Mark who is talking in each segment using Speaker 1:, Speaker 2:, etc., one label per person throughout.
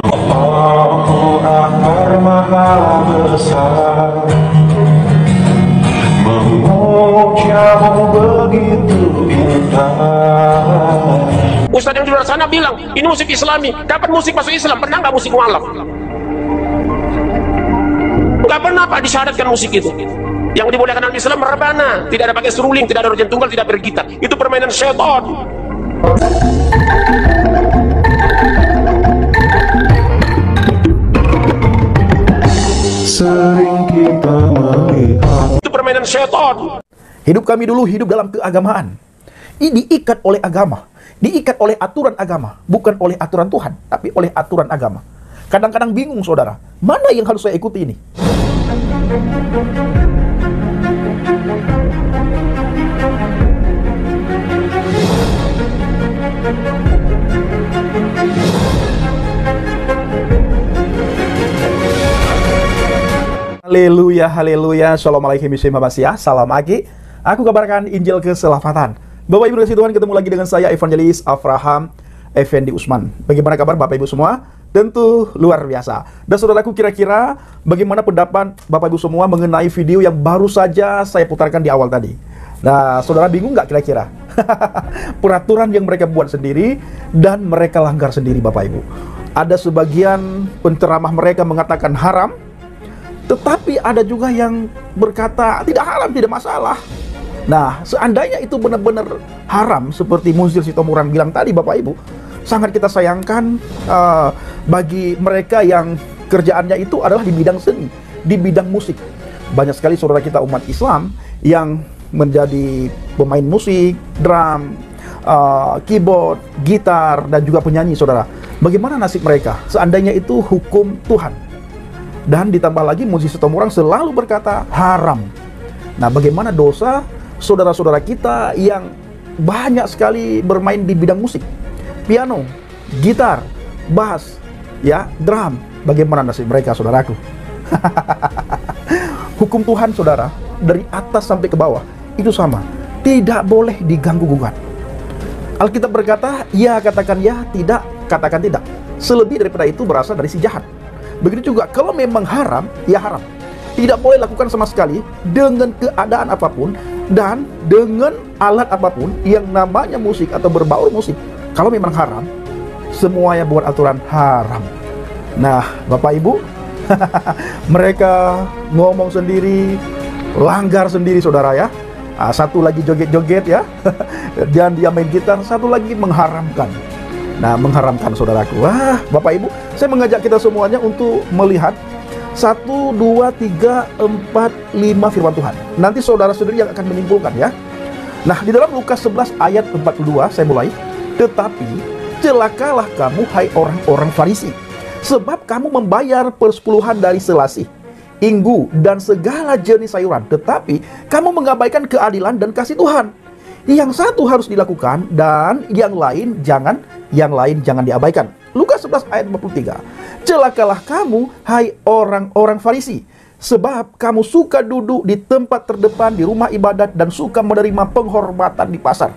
Speaker 1: Allahu Akbar Maha Besar, mengucapmu begitu indah.
Speaker 2: Ustadz yang di luar sana bilang ini musik Islami. Kapan musik masuk Islam? Pernah nggak musik mualaf? Nggak pernah Pak disyaratkan musik itu. Yang dibolehkan dalam Islam rebana, tidak ada pakai seruling, tidak ada organ tunggal, tidak bergitar. Itu permainan syaitan.
Speaker 1: Sering kita melihat
Speaker 2: Itu permainan syaitan.
Speaker 3: Hidup kami dulu hidup dalam keagamaan. Ini diikat oleh agama, diikat oleh aturan agama, bukan oleh aturan Tuhan, tapi oleh aturan agama. Kadang-kadang bingung saudara, mana yang harus saya ikuti ini? Haleluya, haleluya, shalom alaikum warahmatullahi. Salam Aki. Aku kabarkan Injil keselamatan. Bapak Ibu kasih Tuhan, ketemu lagi dengan saya Evangelis Avraham Effendi Usman. Bagaimana kabar Bapak Ibu semua? Tentu luar biasa. Dan saudaraku, kira-kira bagaimana pendapat Bapak Ibu semua mengenai video yang baru saja saya putarkan di awal tadi? Nah, saudara bingung nggak kira-kira? Peraturan yang mereka buat sendiri dan mereka langgar sendiri Bapak Ibu. Ada sebagian penceramah mereka mengatakan haram, tetapi ada juga yang berkata tidak haram, tidak masalah. Nah, seandainya itu benar-benar haram seperti Munzir Sitomorang bilang tadi Bapak Ibu, sangat kita sayangkan bagi mereka yang kerjaannya itu adalah di bidang seni, di bidang musik. Banyak sekali saudara kita umat Islam yang menjadi pemain musik, drum, keyboard, gitar, dan juga penyanyi saudara. Bagaimana nasib mereka seandainya itu hukum Tuhan? Dan ditambah lagi Munzir Sitomorang selalu berkata haram. Nah, bagaimana dosa saudara-saudara kita yang banyak sekali bermain di bidang musik, piano, gitar, bass, ya, drum? Bagaimana nasib mereka saudaraku? Hukum Tuhan saudara, dari atas sampai ke bawah itu sama, tidak boleh diganggu-gugat. Alkitab berkata, ya katakan ya, tidak katakan tidak. Selebih daripada itu berasal dari si jahat. Begitu juga kalau memang haram, ya haram. Tidak boleh lakukan sama sekali dengan keadaan apapun dan dengan alat apapun yang namanya musik atau berbaur musik. Kalau memang haram, semuanya buat aturan haram. Nah, Bapak Ibu, mereka ngomong sendiri, langgar sendiri saudara ya. Satu lagi joget-joget ya, dan dia main gitar, satu lagi mengharamkan. Nah, mengharamkan saudaraku. Wah, Bapak Ibu, saya mengajak kita semuanya untuk melihat 1, 2, 3, 4, 5 firman Tuhan. Nanti saudara sendiri yang akan menyimpulkan ya. Nah, di dalam Lukas 11 ayat 42 saya mulai. Tetapi celakalah kamu hai orang-orang Farisi, sebab kamu membayar persepuluhan dari selasih, inggu, dan segala jenis sayuran, tetapi kamu mengabaikan keadilan dan kasih Tuhan. Yang satu harus dilakukan dan yang lain jangan diabaikan. Lukas 11 ayat 43. Celakalah kamu hai orang-orang Farisi, sebab kamu suka duduk di tempat terdepan di rumah ibadat dan suka menerima penghormatan di pasar.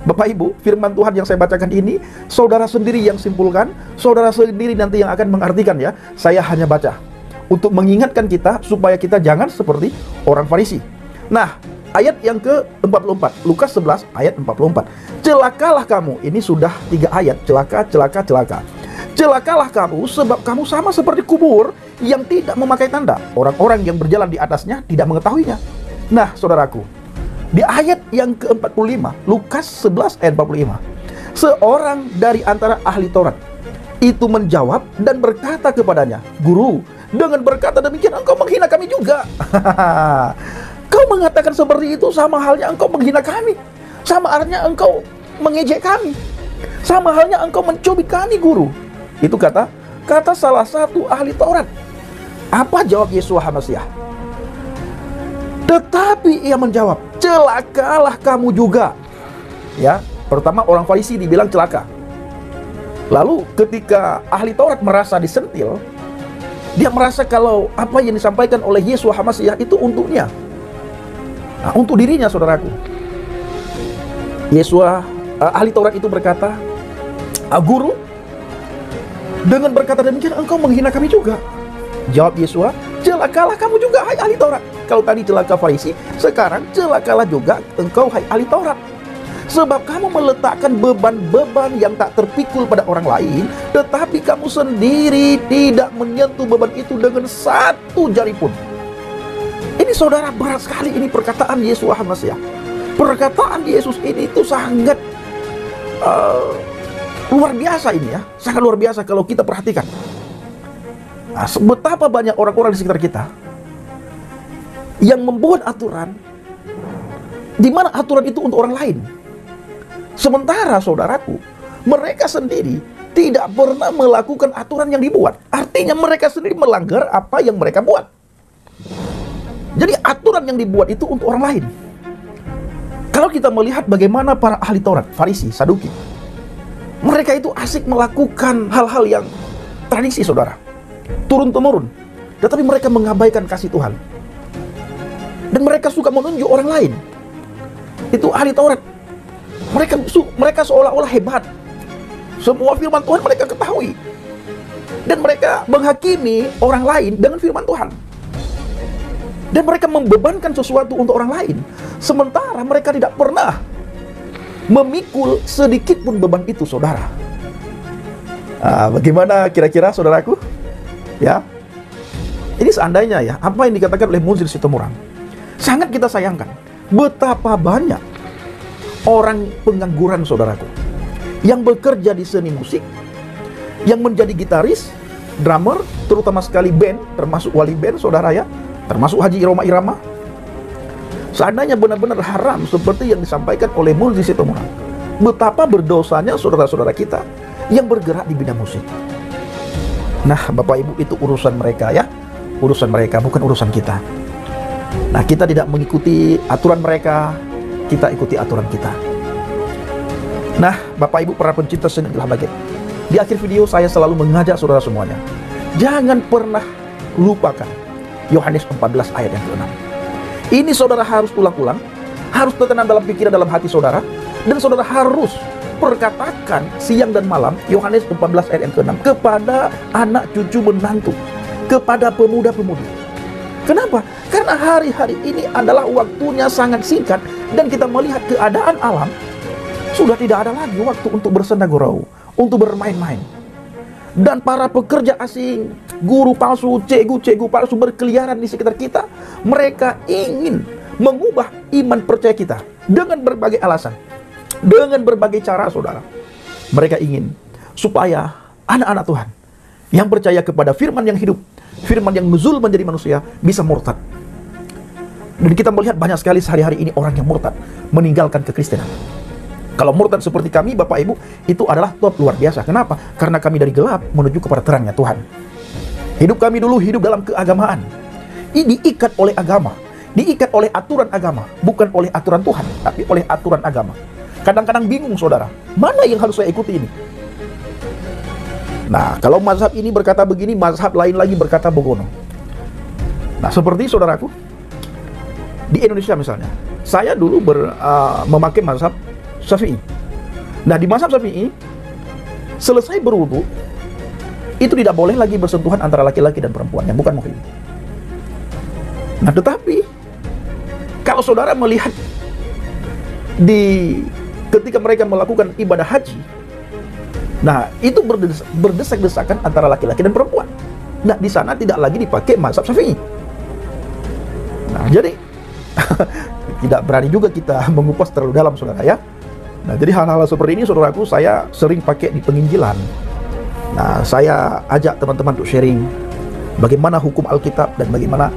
Speaker 3: Bapak Ibu, firman Tuhan yang saya bacakan ini saudara sendiri yang simpulkan, saudara sendiri nanti yang akan mengartikan ya. Saya hanya baca untuk mengingatkan kita supaya kita jangan seperti orang Farisi. Nah, ayat yang ke-44, Lukas 11 ayat 44. Celakalah kamu, ini sudah 3 ayat, celaka, celaka, celaka. Celakalah kamu, sebab kamu sama seperti kubur yang tidak memakai tanda. Orang-orang yang berjalan di atasnya tidak mengetahuinya. Nah, saudaraku, di ayat yang ke-45, Lukas 11 ayat 45. Seorang dari antara ahli Taurat itu menjawab dan berkata kepadanya, Guru, dengan berkata demikian engkau menghina kami juga. Kau mengatakan seperti itu sama halnya engkau menghina kami. Sama halnya engkau mengejek kami. Sama halnya engkau mencubit kami, Guru. Itu kata salah satu ahli Taurat. Apa jawab Yeshua HaMasiah? Tetapi ia menjawab, celakalah kamu juga. Ya, pertama orang Farisi dibilang celaka. Lalu ketika ahli Taurat merasa disentil, dia merasa kalau apa yang disampaikan oleh Yeshua HaMasiah itu untuknya. Nah, untuk dirinya saudaraku. Yeshua ahli Taurat itu berkata, Guru, Dengan berkata demikian, engkau menghina kami juga. Jawab Yesua, celakalah kamu juga, hai ahli Taurat. Kalau tadi celaka Farisi, sekarang celakalah juga engkau, hai ahli Taurat. Sebab kamu meletakkan beban-beban yang tak terpikul pada orang lain, tetapi kamu sendiri tidak menyentuh beban itu dengan satu jari pun. Ini saudara, berat sekali ini perkataan Yesus Hamasiah. Perkataan Yesus ini itu sangat luar biasa ini ya. Sangat luar biasa kalau kita perhatikan. Nah, betapa banyak orang-orang di sekitar kita yang membuat aturan, di mana aturan itu untuk orang lain. Sementara saudaraku, mereka sendiri tidak pernah melakukan aturan yang dibuat. Artinya mereka sendiri melanggar apa yang mereka buat. Jadi aturan yang dibuat itu untuk orang lain. Kalau kita melihat bagaimana para ahli Taurat, Farisi, Saduki, mereka itu asik melakukan hal-hal yang tradisi, saudara, turun-temurun, tetapi mereka mengabaikan kasih Tuhan. Dan mereka suka menunjuk orang lain. Itu ahli Taurat. Mereka seolah-olah hebat. Semua firman Tuhan mereka ketahui. Dan mereka menghakimi orang lain dengan firman Tuhan. Dan mereka membebankan sesuatu untuk orang lain, sementara mereka tidak pernah memikul sedikit pun beban itu, saudara. Bagaimana kira-kira saudaraku? Ya, ini seandainya ya, apa yang dikatakan oleh Munzir Situmorang, sangat kita sayangkan. Betapa banyak orang pengangguran, saudaraku, yang bekerja di seni musik, yang menjadi gitaris, drummer, terutama sekali band, termasuk wali band, saudara ya, termasuk Haji Roma Irama. Seandainya benar-benar haram seperti yang disampaikan oleh Munzir Situmorang, betapa berdosanya saudara-saudara kita yang bergerak di bidang musik. Nah, Bapak Ibu, itu urusan mereka ya, urusan mereka, bukan urusan kita. Nah, kita tidak mengikuti aturan mereka, kita ikuti aturan kita. Nah, Bapak Ibu para pencinta seni telah bagian, di akhir video saya selalu mengajak saudara semuanya, jangan pernah lupakan Yohanes 14 ayat yang ke-6. Ini saudara harus ulang-ulang, harus tertanam dalam pikiran, dalam hati saudara, dan saudara harus perkatakan siang dan malam Yohanes 14 ayat yang ke-6 kepada anak cucu menantu, kepada pemuda-pemudi. Kenapa? Karena hari-hari ini adalah waktunya sangat singkat, dan kita melihat keadaan alam sudah tidak ada lagi waktu untuk bersenda gurau, untuk bermain-main. Dan para pekerja asing, guru palsu, cegu-cegu palsu berkeliaran di sekitar kita. Mereka ingin mengubah iman percaya kita dengan berbagai alasan, dengan berbagai cara, saudara. Mereka ingin supaya anak-anak Tuhan yang percaya kepada firman yang hidup, firman yang nuzul menjadi manusia, bisa murtad. Dan kita melihat banyak sekali sehari-hari ini orang yang murtad, meninggalkan kekristenan. Kalau murtad seperti kami, Bapak Ibu, itu adalah top, luar biasa. Kenapa? Karena kami dari gelap menuju kepada terangnya Tuhan. Hidup kami dulu hidup dalam keagamaan. Ini diikat oleh agama, diikat oleh aturan agama, bukan oleh aturan Tuhan, tapi oleh aturan agama. Kadang-kadang bingung, saudara, mana yang harus saya ikuti ini? Nah, kalau mazhab ini berkata begini, mazhab lain lagi berkata begono. Nah, seperti saudaraku, di Indonesia misalnya, saya dulu memakai mazhab Syafi'i. Nah, di mazhab Syafi'i, selesai berwudu, itu tidak boleh lagi bersentuhan antara laki-laki dan perempuan yang bukan muhrim. Nah, tetapi kalau saudara melihat ketika mereka melakukan ibadah haji, nah itu berdesak-desakan antara laki-laki dan perempuan. Nah, di sana tidak lagi dipakai mazhab Syafi'i. Nah, jadi tidak berani juga kita mengupas terlalu dalam, saudara ya. Nah, jadi hal-hal seperti ini, saudaraku, saya sering pakai di penginjilan. Nah, saya ajak teman-teman untuk sharing bagaimana hukum Alkitab dan bagaimana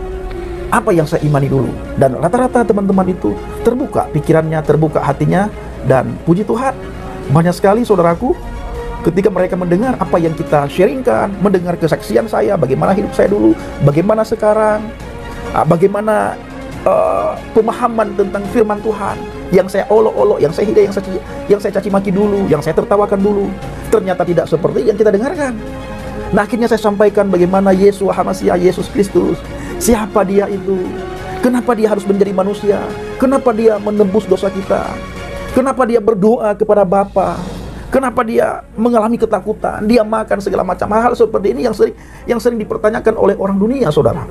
Speaker 3: apa yang saya imani dulu. Dan rata-rata teman-teman itu terbuka pikirannya, terbuka hatinya, dan puji Tuhan, banyak sekali saudaraku, ketika mereka mendengar apa yang kita sharingkan, mendengar kesaksian saya, bagaimana hidup saya dulu, bagaimana sekarang, bagaimana pemahaman tentang firman Tuhan yang saya olok-olok, yang saya hina, yang saya caci maki dulu, yang saya tertawakan dulu, ternyata tidak seperti yang kita dengarkan. Nah, akhirnya saya sampaikan bagaimana Yesus Hamasiah, Yesus Kristus, siapa dia itu, kenapa dia harus menjadi manusia, kenapa dia menebus dosa kita, kenapa dia berdoa kepada Bapa, Kenapa dia mengalami ketakutan? Dia makan segala macam hal seperti ini yang sering dipertanyakan oleh orang dunia, saudara.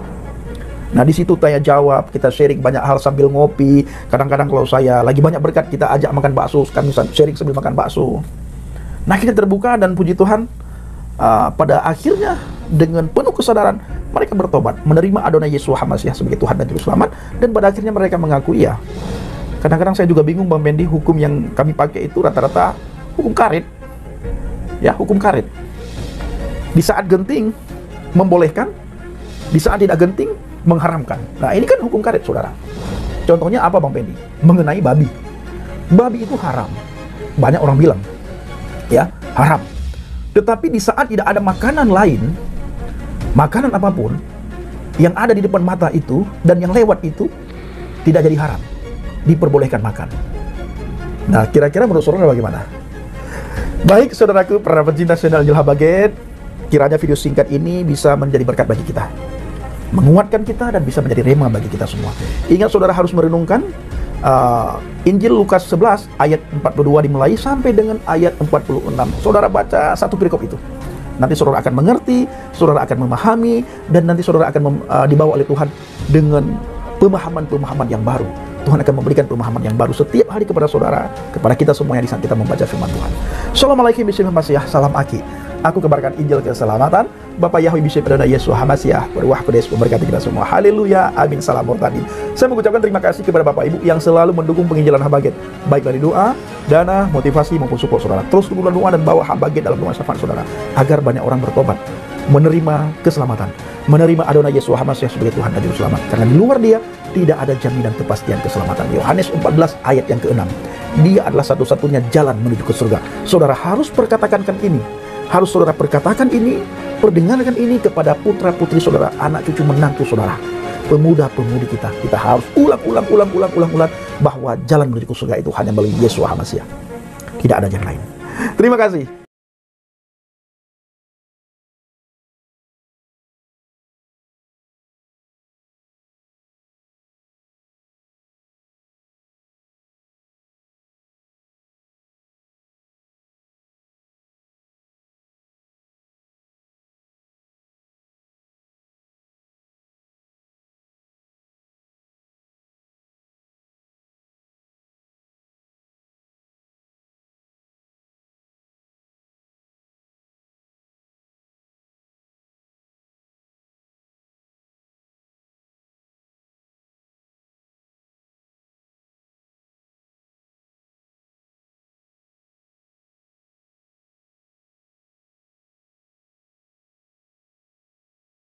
Speaker 3: Nah, di situ tanya jawab, kita sharing banyak hal sambil ngopi. Kadang-kadang kalau saya lagi banyak berkat, kita ajak makan bakso, kami sharing sambil makan bakso. Nah, kita terbuka dan puji Tuhan, pada akhirnya dengan penuh kesadaran mereka bertobat, menerima Adonai Yesus Hamasiah sebagai Tuhan dan Juru Selamat, dan pada akhirnya mereka mengakui ya. Kadang-kadang saya juga bingung, Bang Bendi, hukum yang kami pakai itu rata-rata hukum karet. Ya, hukum karet. Di saat genting membolehkan, di saat tidak genting mengharamkan. Nah, ini kan hukum karet, saudara. Contohnya apa, Bang Bendi? Mengenai babi. Babi itu haram. Banyak orang bilang, ya, haram. Tetapi di saat tidak ada makanan lain, makanan apapun yang ada di depan mata itu dan yang lewat itu tidak jadi haram, diperbolehkan makan. Nah, kira-kira menurut saudara bagaimana? Baik, saudaraku, para pencinta channel Angel Habaget, kiranya video singkat ini bisa menjadi berkat bagi kita, menguatkan kita, dan bisa menjadi rema bagi kita semua. Ingat, saudara harus merenungkan Injil Lukas 11 ayat 42 dimulai sampai dengan ayat 46. Saudara baca satu perikop itu. Nanti saudara akan mengerti, saudara akan memahami, dan nanti saudara akan dibawa oleh Tuhan dengan pemahaman-pemahaman yang baru. Tuhan akan memberikan pemahaman yang baru setiap hari kepada saudara, kepada kita semuanya di saat kita membaca firman Tuhan. Assalamualaikum warahmatullahi wabarakatuh. Salam Aki. Aku kebarkan Injil keselamatan. Bapak Yahweh Bishop Adonai Yesus Hamasiah berwah kudes memberkati kita semua. Haleluya. Amin. Salam mortadin. Saya mengucapkan terima kasih kepada Bapak Ibu yang selalu mendukung penginjilan Habaget, baik dari doa, dana, motivasi maupun support saudara. Terus kumpulkan doa dan bawa Habaget dalam rumah syafaat saudara, agar banyak orang bertobat, menerima keselamatan, menerima Adonai Yesus Hamasiah sebagai Tuhan dan Juru Selamat. Karena di luar Dia tidak ada jaminan kepastian keselamatan. Yohanes 14 ayat yang ke-6. Dia adalah satu-satunya jalan menuju ke surga. Saudara harus perkatakan ini. Harus saudara perkatakan ini, perdengarkan ini kepada putra-putri saudara, anak cucu menantu saudara, pemuda-pemudi kita. Kita harus ulang bahwa jalan menuju ke surga itu hanya melalui Yesus Hamasiah. Tidak ada jalan lain. Terima kasih.